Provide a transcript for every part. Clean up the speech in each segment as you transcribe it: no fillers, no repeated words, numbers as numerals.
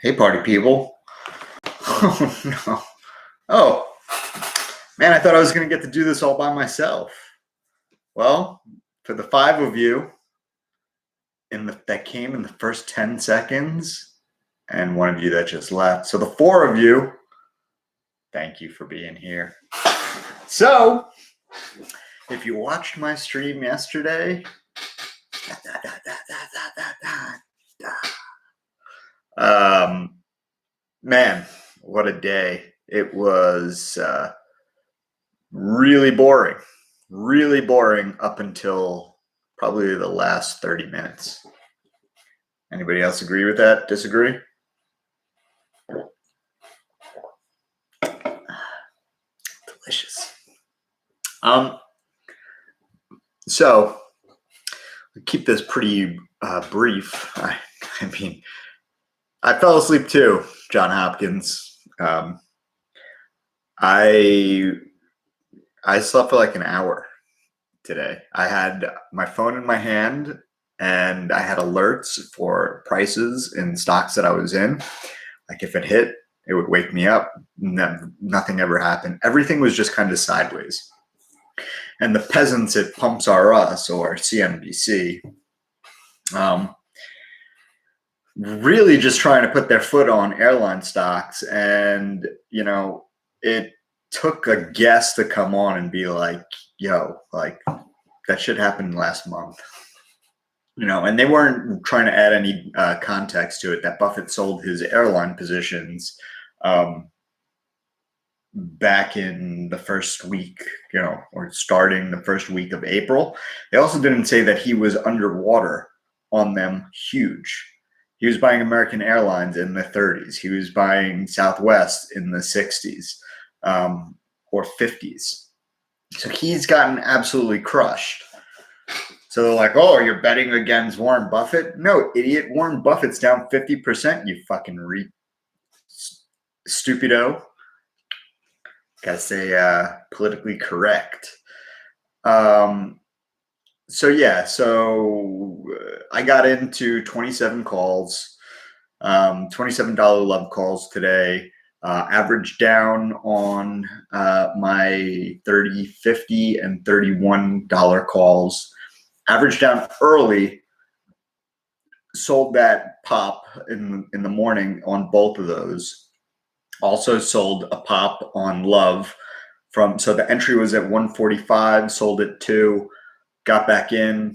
Hey, party people. Oh, no. Oh, man, I thought I was going to get to do this all by myself. Well, for the 5 of you that came in the first 10 seconds, and 1 of you that just left. So the 4 of you, thank you for being here. So, if you watched my stream yesterday, man, what a day. It was really boring up until probably the last 30 minutes. Anybody else agree with that? Disagree? Delicious. So keep this pretty brief. I mean, I fell asleep too, John Hopkins. I slept for like an hour today. I had my phone in my hand and I had alerts for prices in stocks that I was in. Like if it hit, it would wake me up. Nothing ever happened. Everything was just kind of sideways. And the peasants at Pumps R Us or CNBC, really just trying to put their foot on airline stocks. And, you know, it took a guest to come on and be like, yo, like that shit happened last month. You know, and they weren't trying to add any context to it that Buffett sold his airline positions back in the first week, you know, or starting the first week of April. They also didn't say that he was underwater on them huge. He was buying American Airlines in the 30s. He was buying Southwest in the 60s or 50s. So he's gotten absolutely crushed. So they're like, oh, you're betting against Warren Buffett? No, idiot. Warren Buffett's down 50%, you fucking stupido. Gotta say politically correct. So I got into 27 calls, $27 love calls today. Average down on my $30, $50, and $31 calls. Average down early. Sold that pop in the morning on both of those. Also sold a pop on love so the entry was at 145, sold it 2, got back in,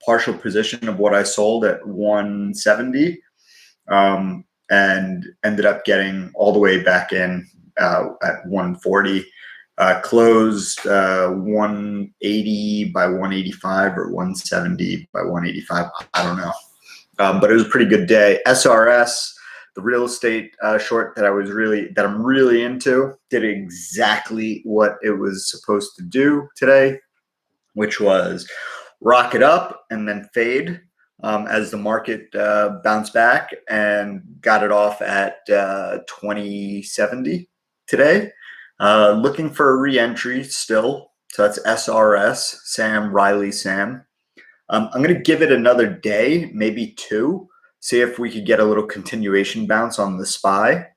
partial position of what I sold at 170, and ended up getting all the way back in at 140. Closed 180 by 185 or 170 by 185. I don't know. But it was a pretty good day. SRS, the real estate short that I'm really into, did exactly what it was supposed to do today, which was rocket up and then fade as the market bounced back and got it off at 2070 today. Looking for a re-entry still. So that's SRS, Sam, Riley, Sam. I'm going to give it another day, maybe 2. See if we could get a little continuation bounce on the SPY.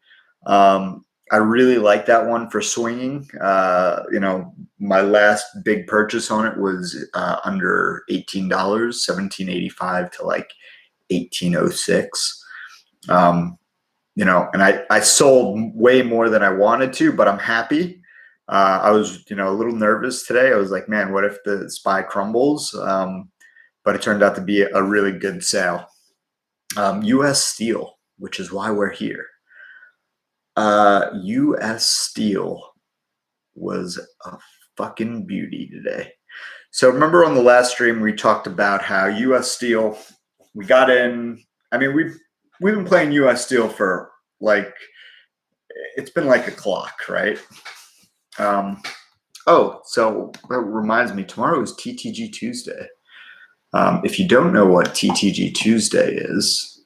I really like that one for swinging. You know, my last big purchase on it was under $18, $17.85 to like $18.06. You know, and I sold way more than I wanted to, but I'm happy. I was, you know, a little nervous today. I was like, man, what if the SPY crumbles? But it turned out to be a really good sale. U.S. Steel, which is why we're here. U.S. Steel was a fucking beauty today. So remember on the last stream we talked about how U.S. Steel, we got in. I mean, we've been playing U.S. Steel for like, it's been like a clock, right? Oh, so that reminds me, tomorrow is TTG Tuesday. If you don't know what TTG Tuesday is,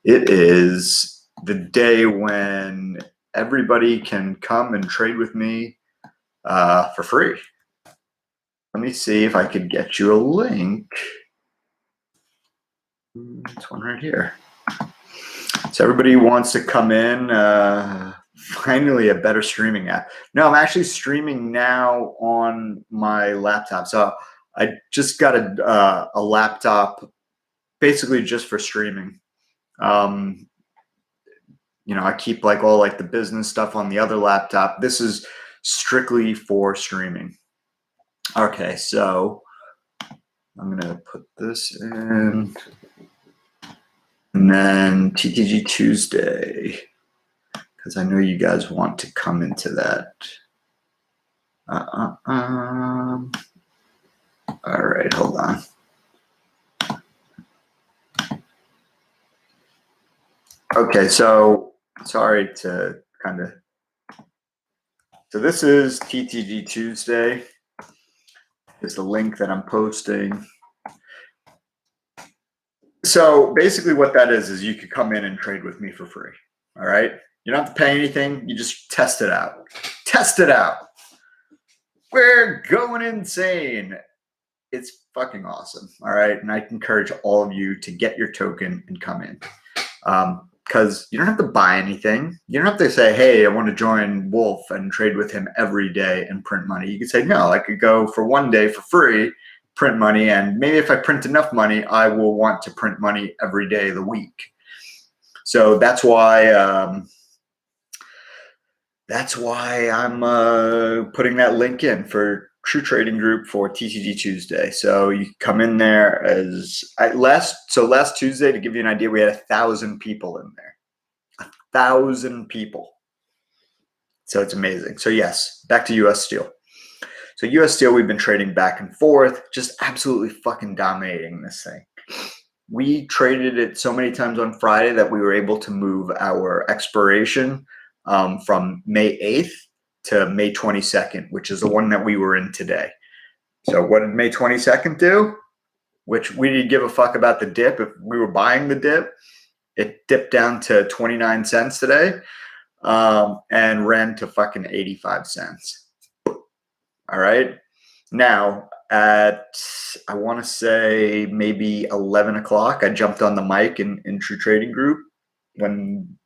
it is the day when everybody can come and trade with me for free. Let me see if I could get you a link. This one right here. So everybody wants to come in. Finally, a better streaming app. No, I'm actually streaming now on my laptop. So I just got a laptop basically just for streaming. I keep like all like the business stuff on the other laptop. This is strictly for streaming. Okay, so I'm gonna put this in, and then TTG Tuesday, because I know you guys want to come into that. All right, hold on. Okay, so sorry to kind of. So this is TTG Tuesday. Is the link that I'm posting. So basically what that is you could come in and trade with me for free. All right. You don't have to pay anything. You just test it out. Test it out. We're going insane. It's fucking awesome. All right. And I encourage all of you to get your token and come in. Because you don't have to buy anything. You don't have to say, hey, I want to join Wolf and trade with him every day and print money. You could say, no, I could go for one day for free, print money. And maybe if I print enough money, I will want to print money every day of the week. So that's why I'm putting that link in for True Trading Group for TTG Tuesday. So you come in there as last Tuesday, to give you an idea, we had 1,000 people in there. 1,000 people. So it's amazing. So yes, back to US Steel. So US Steel, we've been trading back and forth, just absolutely fucking dominating this thing. We traded it so many times on Friday that we were able to move our expiration from May 8th to May 22nd, which is the one that we were in today. So what did May 22nd do? Which we didn't give a fuck about the dip. If we were buying the dip, it dipped down to 29 cents today and ran to fucking 85 cents. All right. Now at, I want to say maybe 11 o'clock, I jumped on the mic in True Trading Group when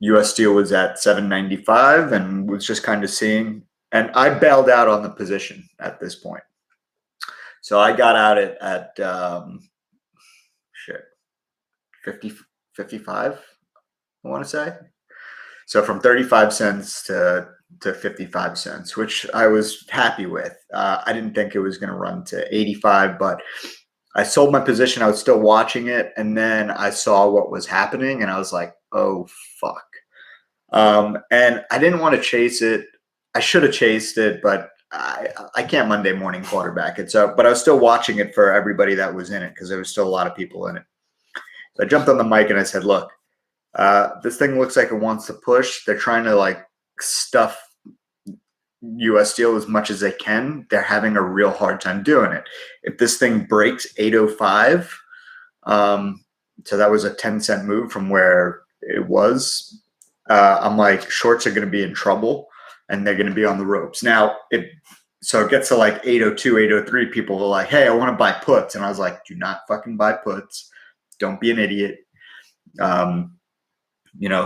US Steel was at 795 and was just kind of seeing, and I bailed out on the position at this point. So I got out at 55, I want to say. So from 35 cents to 55 cents, which I was happy with. I didn't think it was going to run to 85, but I sold my position. I was still watching it. And then I saw what was happening and I was like, oh, fuck. And I didn't want to chase it. I should have chased it, but I can't Monday morning quarterback it. So, but I was still watching it for everybody that was in it because there was still a lot of people in it. So I jumped on the mic and I said, look, this thing looks like it wants to push. They're trying to like stuff US Steel as much as they can. They're having a real hard time doing it. If this thing breaks 805, so that was a 10-cent move from where it was. I'm like, shorts are going to be in trouble and they're going to be on the ropes. Now, so it gets to like 802, 803, people are like, hey, I want to buy puts. And I was like, do not fucking buy puts. Don't be an idiot.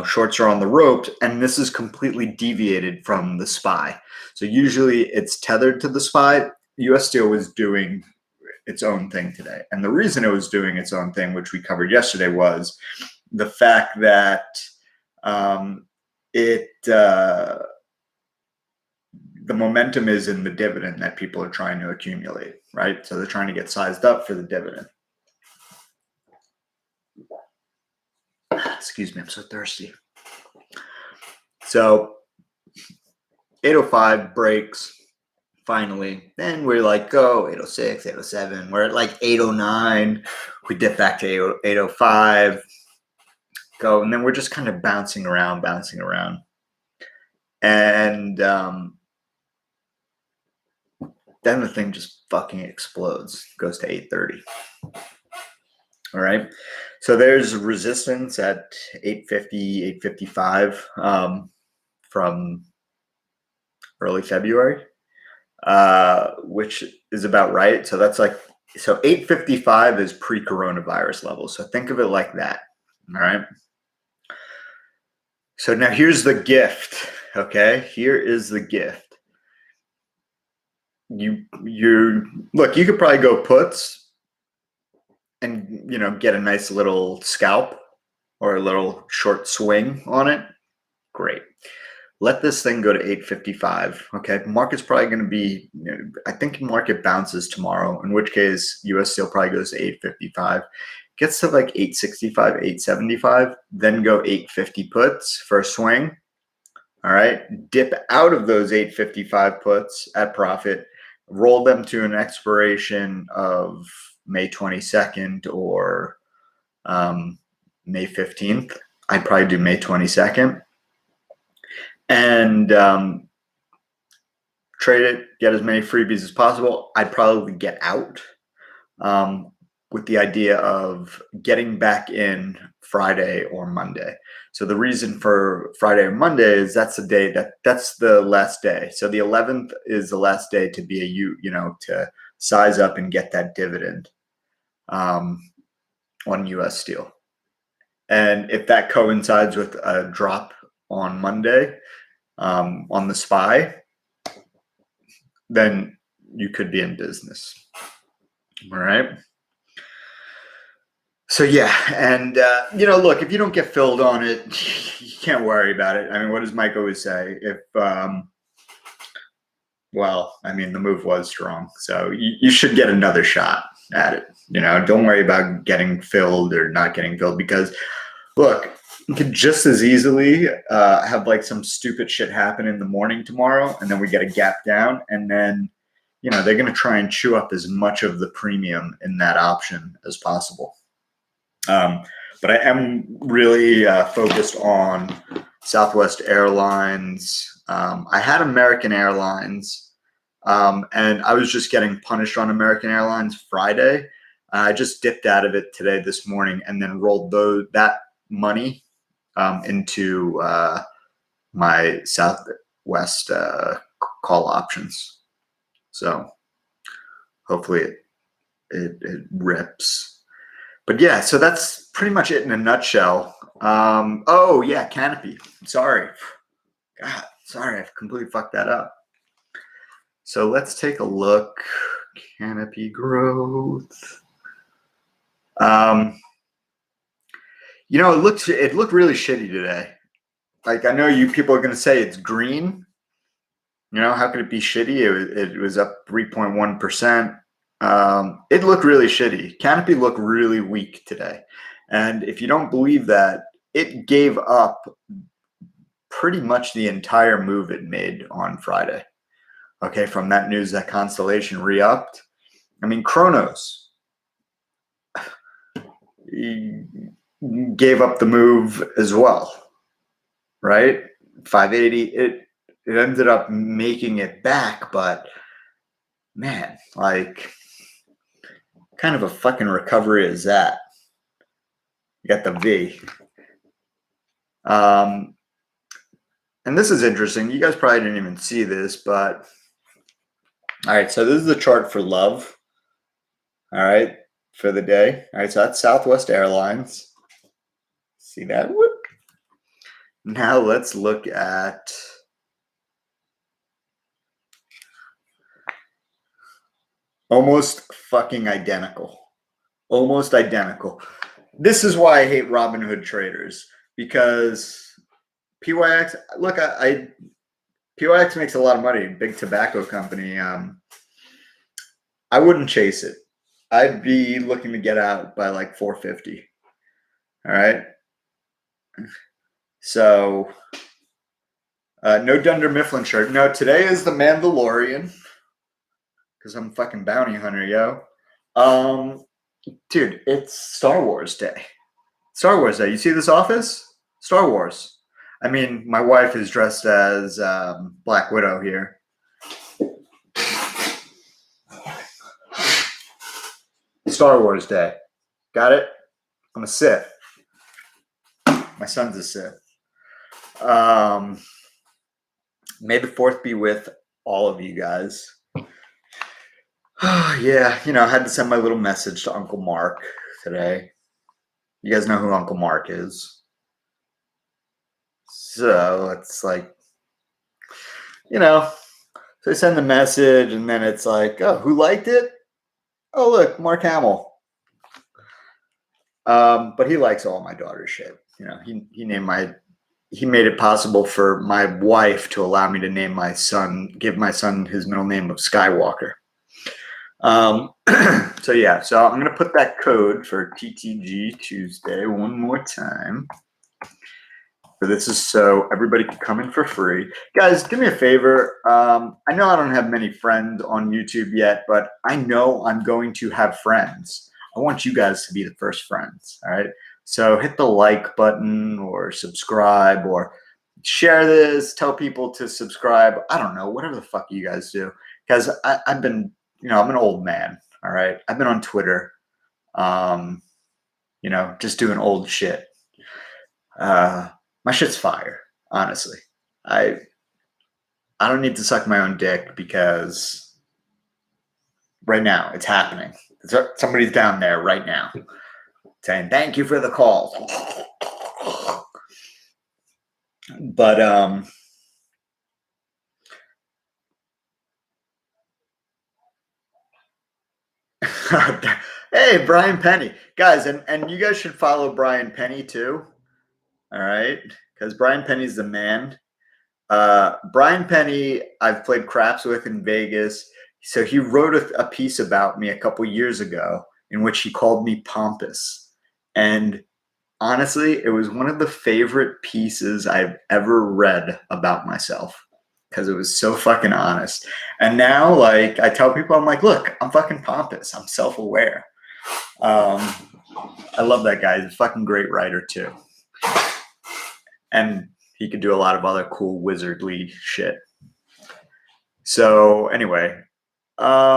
Shorts are on the ropes, and this is completely deviated from the SPY. So usually it's tethered to the SPY. US Steel was doing its own thing today. And the reason it was doing its own thing, which we covered yesterday, was the fact that the momentum is in the dividend that people are trying to accumulate, right? So they're trying to get sized up for the dividend. Excuse me, I'm so thirsty. So 805 breaks finally. Then we're like, go 806, 807. We're at like 809. We dip back to 805. Go, and then we're just kind of bouncing around. And then the thing just fucking explodes, goes to 830. All right. So there's resistance at 850, 855 from early February, which is about right. So that's like, so 855 is pre-coronavirus levels. So think of it like that. All right. So now here's the gift. Okay, here is the gift. You look, you could probably go puts and get a nice little scalp or a little short swing on it. Great. Let this thing go to 855. Okay, market's probably going to be, I think market bounces tomorrow, in which case US Steel probably goes to 855. Gets to like 865, 875, then go 850 puts for a swing. All right, dip out of those 855 puts at profit, roll them to an expiration of May 22nd or May 15th. I'd probably do May 22nd. And trade it, get as many freebies as possible. I'd probably get out with the idea of getting back in Friday or Monday. So the reason for Friday or Monday is that's the day that's the last day. So the 11th is the last day to be to size up and get that dividend on US Steel. And if that coincides with a drop on Monday on the SPY, then you could be in business. All right. So yeah, and look, if you don't get filled on it, you can't worry about it. I mean, what does Mike always say? If the move was strong, so you should get another shot at it. Don't worry about getting filled or not getting filled, because look, you could just as easily have like some stupid shit happen in the morning tomorrow, and then we get a gap down, and then they're going to try and chew up as much of the premium in that option as possible. But I am really focused on Southwest Airlines. I had American Airlines, and I was just getting punished on American Airlines Friday. I just dipped out of it today, this morning, and then rolled that money into my Southwest call options. So hopefully it rips. But yeah, so that's pretty much it in a nutshell. Oh yeah, Canopy. Sorry. God, sorry, I've completely fucked that up. So let's take a look. Canopy growth. It looked really shitty today. Like, I know you people are gonna say it's green. How could it be shitty? It was up 3.1%. It looked really shitty. Canopy looked really weak today. And if you don't believe that, it gave up pretty much the entire move it made on Friday. Okay, from that news that Constellation re-upped. I mean, Kronos gave up the move as well, right? 580. It ended up making it back, but man, like, kind of a fucking recovery is that? You got the V. And this is interesting. You guys probably didn't even see this, but all right, so this is the chart for love. All right, for the day. All right, so that's Southwest Airlines. See that? Whoop. Now let's look at almost fucking identical. Almost identical. This is why I hate Robinhood traders, because PYX, look, PYX makes a lot of money, big tobacco company. I wouldn't chase it. I'd be looking to get out by like 450. All right. So, no Dunder Mifflin shirt. No, today is the Mandalorian, because I'm fucking bounty hunter, yo. Dude, it's Star Wars Day. Star Wars Day. You see this office? Star Wars. I mean, my wife is dressed as Black Widow here. Star Wars Day. Got it? I'm a Sith. My son's a Sith. May the 4th be with all of you guys. Yeah, I had to send my little message to Uncle Mark today. You guys know who Uncle Mark is. So it's like, so I send the message and then it's like, oh, who liked it? Oh, look, Mark Hamill. But he likes all my daughter's shit. He made it possible for my wife to allow me to give my son his middle name of Skywalker. So I'm going to put that code for TTG Tuesday one more time. This is so everybody can come in for free. Guys, do me a favor. I know I don't have many friends on YouTube yet, but I know I'm going to have friends. I want you guys to be the first friends, all right? So hit the like button or subscribe or share this, tell people to subscribe. I don't know, whatever the fuck you guys do. Because I've been, I'm an old man, all right? I've been on Twitter, just doing old shit. My shit's fire, honestly. I don't need to suck my own dick because right now it's happening. Somebody's down there right now saying, thank you for the call. But hey, Brian Penny. Guys, and you guys should follow Brian Penny too. All right, because Brian Penny's the man. Brian Penny, I've played craps with in Vegas. So he wrote a piece about me a couple years ago in which he called me pompous. And honestly, it was one of the favorite pieces I've ever read about myself because it was so fucking honest. And now, like, I tell people, I'm like, look, I'm fucking pompous. I'm self-aware. I love that guy. He's a fucking great writer too. And he could do a lot of other cool wizardly shit. So anyway, look,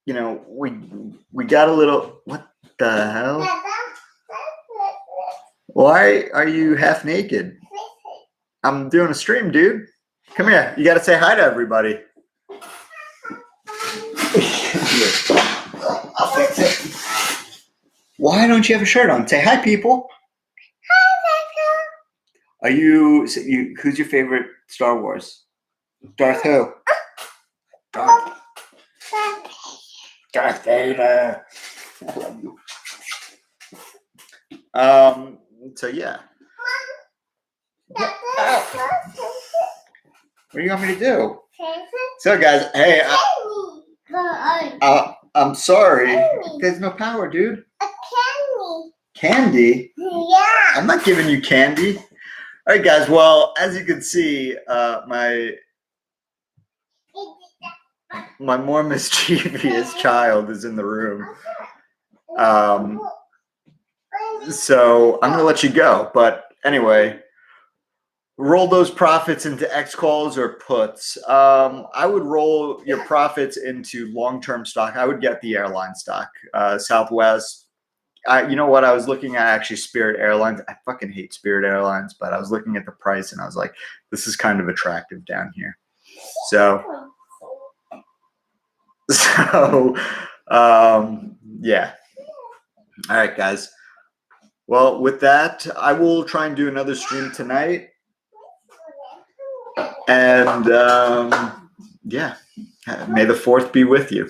we got a little. What the hell? Why are you half naked? I'm doing a stream, dude. Come here. You got to say hi to everybody. I'll fix it. Why don't you have a shirt on? Say hi, people. Are who's your favorite Star Wars? Darth who? Darth Vader. I love you. So yeah. What do you want me to do? So guys, hey, I'm sorry. There's no power, dude. Candy? Yeah. I'm not giving you candy. All right, guys. Well, as you can see, my more mischievous child is in the room. So I'm gonna let you go. But anyway, roll those profits into X calls or puts. I would roll your profits into long-term stock. I would get the airline stock, Southwest. You know what? I was looking at actually Spirit Airlines. I fucking hate Spirit Airlines, but I was looking at the price and I was like, this is kind of attractive down here. So yeah. All right, guys. Well, with that, I will try and do another stream tonight. And may the 4th be with you.